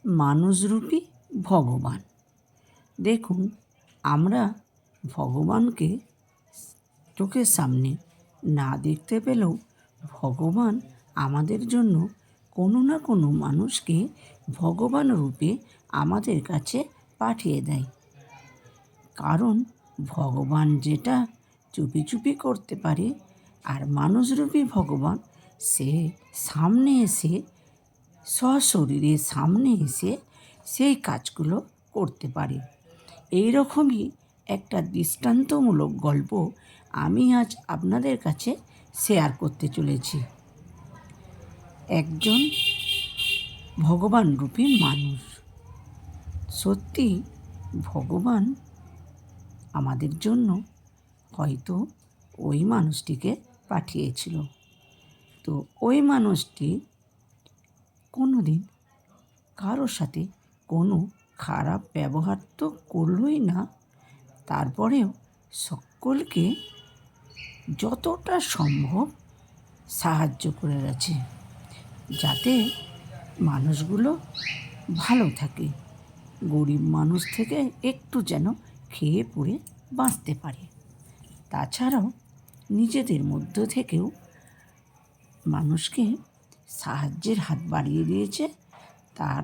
মানুষরূপী ভগবান। দেখুন, আমরা ভগবানকে চোখের সামনে না দেখতে পেলেও ভগবান আমাদের জন্য কোনো না কোনো মানুষকে ভগবান রূপে আমাদের কাছে পাঠিয়ে দেয়। কারণ ভগবান যেটা চুপি চুপি করতে পারে, আর মানুষরূপী ভগবান সে সামনে এসে সশরীরে সামনে এসে সেই কাজগুলো করতে পারে। এই রকমই একটা দৃষ্টান্তমূলক গল্প আমি আজ আপনাদের কাছে শেয়ার করতে চলেছি। একজন ভগবানরূপী মানুষ। সত্যি ভগবান আমাদের জন্য হয়তো ওই মানুষটিকে পাঠিয়েছিল। তো ওই মানুষটি কোনো দিন কারোর সাথে কোনো খারাপ ব্যবহার তো করলই না, তারপরেও সকলকে যতটা সম্ভব সাহায্য করে গেছে, যাতে মানুষগুলো ভালো থাকে, গরিব মানুষ থেকে একটু যেন খেয়ে পরে বাঁচতে পারে। তাছাড়াও নিজেদের মধ্য থেকেও মানুষকে সাহায্যের হাত বাড়িয়ে দিয়েছে, তার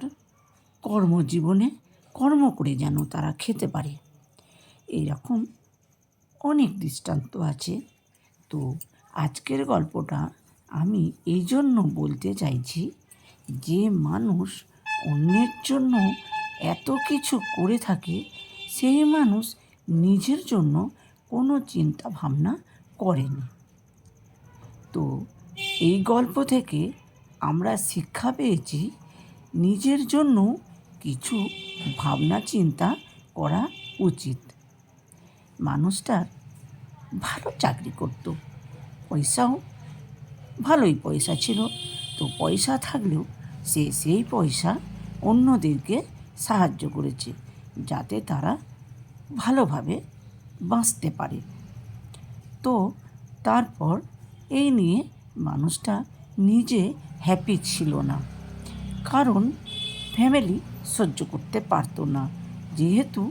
কর্মজীবনে কর্ম করে যেন তারা খেতে পারে। এইরকম অনেক দৃষ্টান্ত আছে। তো আজকের গল্পটা আমি এই জন্য বলতে চাইছি যে মানুষ অন্যের জন্য এত কিছু করে থাকে, সেই মানুষ নিজের জন্য কোনো চিন্তা ভাবনা করেনি। তো এই গল্প থেকে আমরা শিক্ষা পেয়েছি নিজের জন্য কিছু ভাবনা চিন্তা করা উচিত। মানুষটার ভালো চাকরি করত, পয়সাও ভালোই পয়সা ছিল। তো পয়সা থাকলেও সে সেই পয়সা অন্যদেরকে সাহায্য করেছে, যাতে তারা ভালোভাবে বাঁচতে পারে। তো তারপর এই নিয়ে মানুষটা নিজে হ্যাপি ছিল না, কারণ ফ্যামিলি সহ্য করতে পারতো না, যেহেতু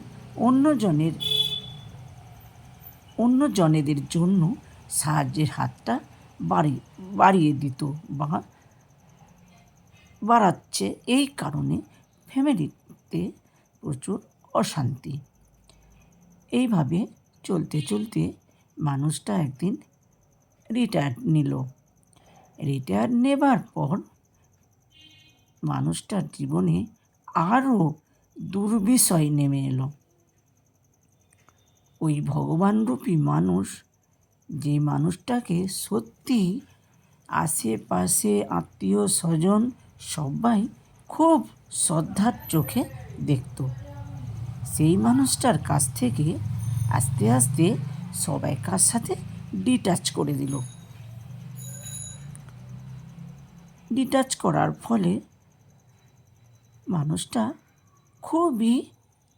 অন্যজনেদের জন্য সাহায্যের হাতটা বাড়িয়ে দিত বা বাড়াচ্ছে। এই কারণে ফ্যামিলিতে প্রচুর অশান্তি। এইভাবে চলতে চলতে মানুষটা একদিন রিটায়ার নিল। রিটায়ার নেবার পর মানুষটার জীবনে আরও দুর্বিষয় নেমে এলো। ওই ভগবানরূপী মানুষ, যে মানুষটাকে সত্যি আশেপাশে আত্মীয় স্বজন সবাই খুব শ্রদ্ধার চোখে দেখত, সেই মানুষটার কাছ থেকে আস্তে আস্তে সবাই কার সাথে ডিটাচ করে দিল। ডিটাচ করার ফলে মানুষটা খুবই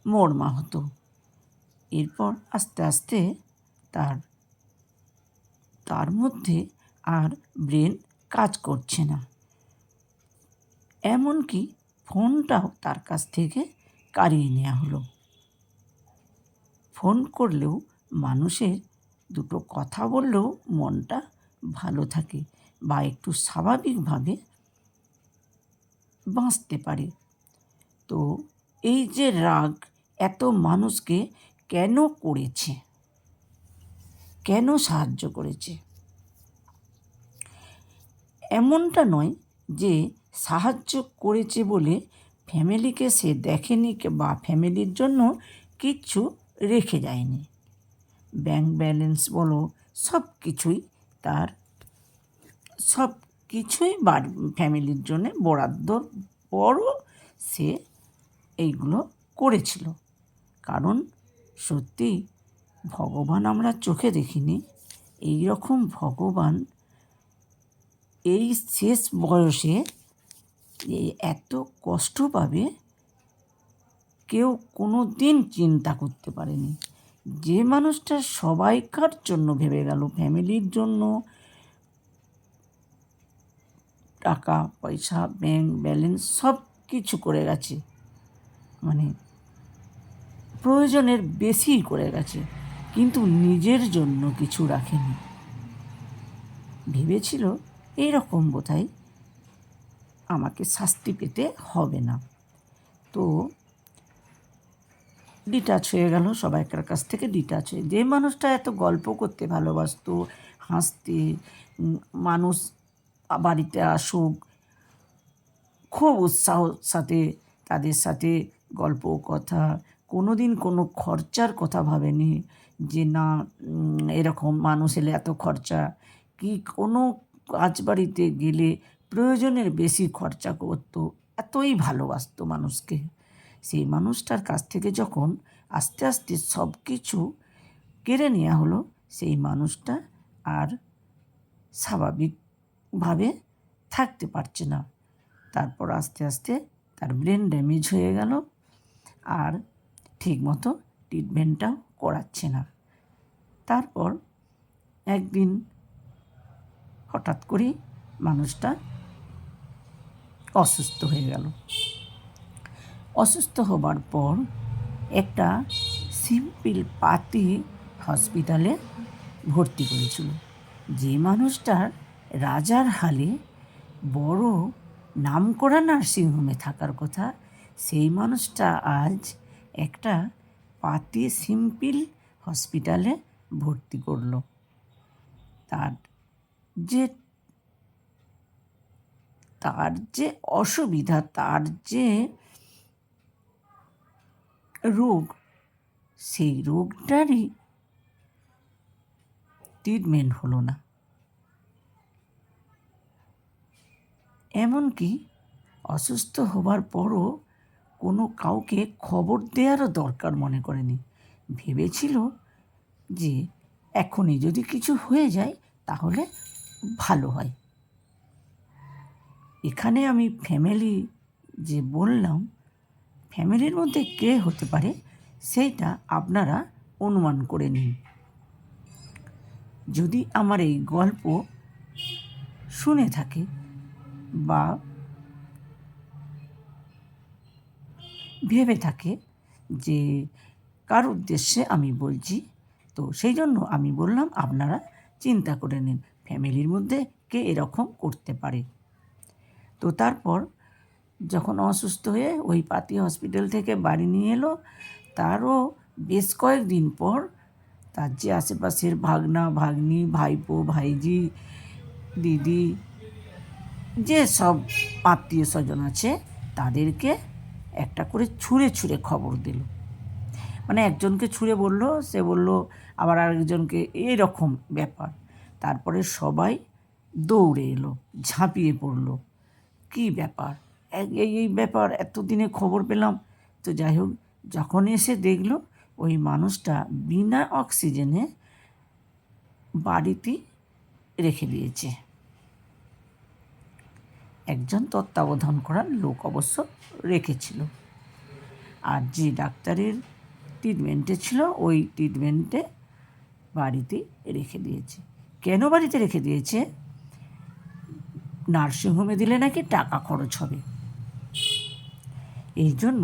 মর্মাহত। এরপর আস্তে আস্তে তার মধ্যে আর ব্রেন কাজ করছে না, এমনকি ফোনটাও তার কাছ থেকে কাড়িয়ে নেওয়া হলো। ফোন করলেও মানুষের দুটো কথা বললেও মনটা ভালো থাকে বা একটু স্বাভাবিকভাবে বাঁচতে পারে। তো এই যে রাগ এত মানুষকে কেন করেছে, কেন সাহায্য করেছে? এমনটা নয় যে সাহায্য করেছে বলে ফ্যামিলিকে সে দেখেনি বা ফ্যামিলির জন্য কিচ্ছু রেখে যায়নি। ব্যাংক ব্যালেন্স বলো, সব কিছুই ফ্যামিলির জন্য বরাদ্দ বড় সে এইগুলো করেছিল। কারণ সত্যি ভগবান আমরা চোখে দেখিনি, এই রকম ভগবান এই শেষ বয়সে এত কষ্ট পাবে কেউ কোনো দিন চিন্তা করতে পারেনি। যে মানুষটা সবাইকার জন্য ভেবে গেল, ফ্যামিলির জন্য টাকা পয়সা ব্যাংক ব্যালেন্স সব কিছু করে গেছে, মানে প্রয়োজনের বেশিই করে গেছে, কিন্তু নিজের জন্য কিছু রাখেনি। ভেবেছিল এইরকম বোধহয় আমাকে শাস্তি পেতে হবে না। তো ডিটাচ হয়ে গেল, সবাইকার কাছ থেকে ডিটাচ হয়ে। যে মানুষটা এত গল্প করতে ভালোবাসতো, হাসতে, মানুষ বাড়িতে আসুক, খুব উৎসাহর সাথে তাদের সাথে গল্প কথা, কোনো দিন কোনো খরচার কথা ভাবেনি যে না এরকম মানুষ এলে এত খরচা, কি কোনো কাজ বাড়িতে গেলে প্রয়োজনের বেশি খরচা করতো, এতই ভালোবাসতো মানুষকে। সেই মানুষটার কাছ থেকে যখন আস্তে আস্তে সব কিছু কেড়ে নেওয়া হলো, সেই মানুষটা আর স্বাভাবিকভাবে থাকতে পারছে না। তারপর আস্তে আস্তে তার ব্রেন ড্যামেজ হয়ে গেল, আর ঠিকমতো ট্রিটমেন্টটাও করাচ্ছে না। তারপর একদিন হঠাৎ করেই মানুষটা অসুস্থ হয়ে গেল। অসুস্থ হবার পর একটা সিম্পল পাতি হসপিটালে ভর্তি করেছিল। যে মানুষটার রাজার হালে বড় নামকরা নার্সিংহোমে থাকার কথা, সেই মানুষটা আজ একটা পাতি সিম্পল হসপিটালে ভর্তি করলো। তার যে অসুবিধা, তার যে রোগ, সেই রোগটারই ট্রিটমেন্ট হলো না। এমনকি অসুস্থ হবার পরও কোনো কাউকে খবর দেওয়ারও দরকার মনে করেনি। ভেবেছিল যে এখনই যদি কিছু হয়ে যায় তাহলে ভালো হয়। এখানে আমি ফ্যামিলি যে বললাম, ফ্যামিলির মধ্যে কে হতে পারে সেইটা আপনারা অনুমান করে নিন। যদি আমার এই গল্প শুনে থাকে বা ভেবে থাকে যে কার উদ্দেশ্যে আমি বলছি, তো সেই জন্য আমি বললাম আপনারা চিন্তা করে নিন ফ্যামিলির মধ্যে কে এরকম করতে পারে। তো তারপর যখন অসুস্থ হয়ে ওই পাতি হসপিটাল থেকে বাড়ি নিয়ে এলো, তারও বেশ কয়েকদিন পর তার যে আশেপাশের ভাগনা ভাগ্নি, ভাইপো ভাইজি, দিদি, যে সব আত্মীয় স্বজন আছে তাদেরকে একটা করে ছুঁড়ে ছুঁড়ে খবর দিল। মানে একজনকে ছুঁড়ে বলল, সে বলল আবার আরেকজনকে, এরকম ব্যাপার। তারপরে সবাই দৌড়ে এলো, ঝাঁপিয়ে পড়ল, কী ব্যাপার, এই ব্যাপার, এতদিনে খবর পেলাম। তো যাই হোক, যখন এসে দেখলো ওই মানুষটা বিনা অক্সিজেনে বাড়িতেই রেখে দিয়েছে। একজন তত্ত্বাবধান করার লোক অবশ্য রেখেছিল, আর যে ডাক্তারের ট্রিটমেন্টে ছিল ওই ট্রিটমেন্টে বাড়িতেই রেখে দিয়েছে। কেন বাড়িতে রেখে দিয়েছে? নার্সিংহোমে দিলে নাকি টাকা খরচ হবে, এই জন্য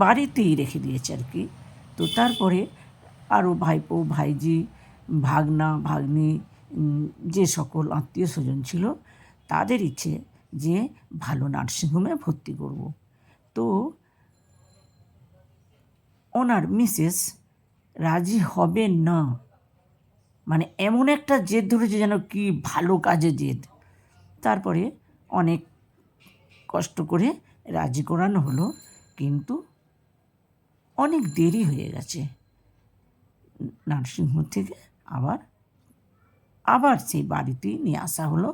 বাড়িতেই রেখে দিয়েছে আর কি। তো তারপরে আরও ভাইপো ভাইজি, ভাগনা ভাগ্নি, যে সকল আত্মীয় স্বজন ছিল তাদের ইচ্ছে যে ভালো নার্সিংহোমে ভর্তি করব। তো ওনার মিসেস রাজি হবে না, মানে এমন একটা জেদ ধরেছে যেন কি ভালো কাজে জেদ। তারপরে অনেক কষ্ট করে রাজি করানো হলো, কিন্তু অনেক দেরি হয়ে গেছে। নার্সিংহোম থেকে আবার সেই বাড়িতেই নিয়ে আসা হলো।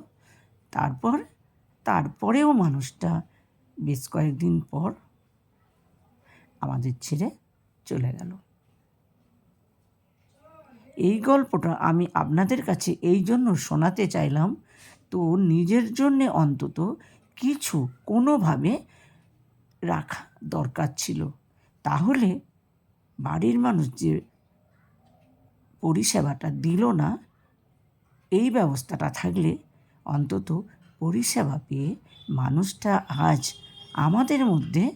তারপরেও মানুষটা বেশ কয়েকদিন পর আমাদের ছেড়ে চলে গেল। এই গল্পটা আমি আপনাদের কাছে এই জন্য শোনাতে চাইলাম, তো নিজের জন্যে অন্তত কিছু কোনোভাবে রাখা দরকার ছিল। তাহলে বাড়ির মানুষ যে পরিষেবাটা দিল না, এই ব্যবস্থাটা থাকলে অন্তত পরিষেবা পেয়ে মানুষটা আজ আমাদের মধ্যে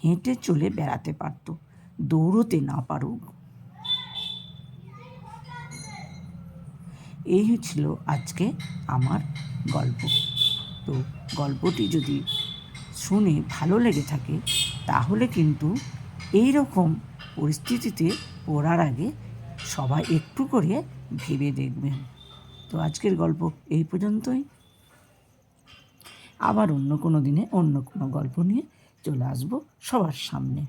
হেঁটে চলে বেড়াতে পারত, দৌড়তে না পারুক। এই ছিল আজকে আমার গল্প। তো গল্পটি যদি শুনে ভালো লেগে থাকে তাহলে কিন্তু এই রকম পরিস্থিতিতে পড়ার আগে সবাই একটু করে ভেবে দেখবেন। তো আজকের গল্প এই পর্যন্তই। আবার অন্য কোনো দিনে অন্য কোনো গল্প নিয়ে চলে আসবো সবার সামনে।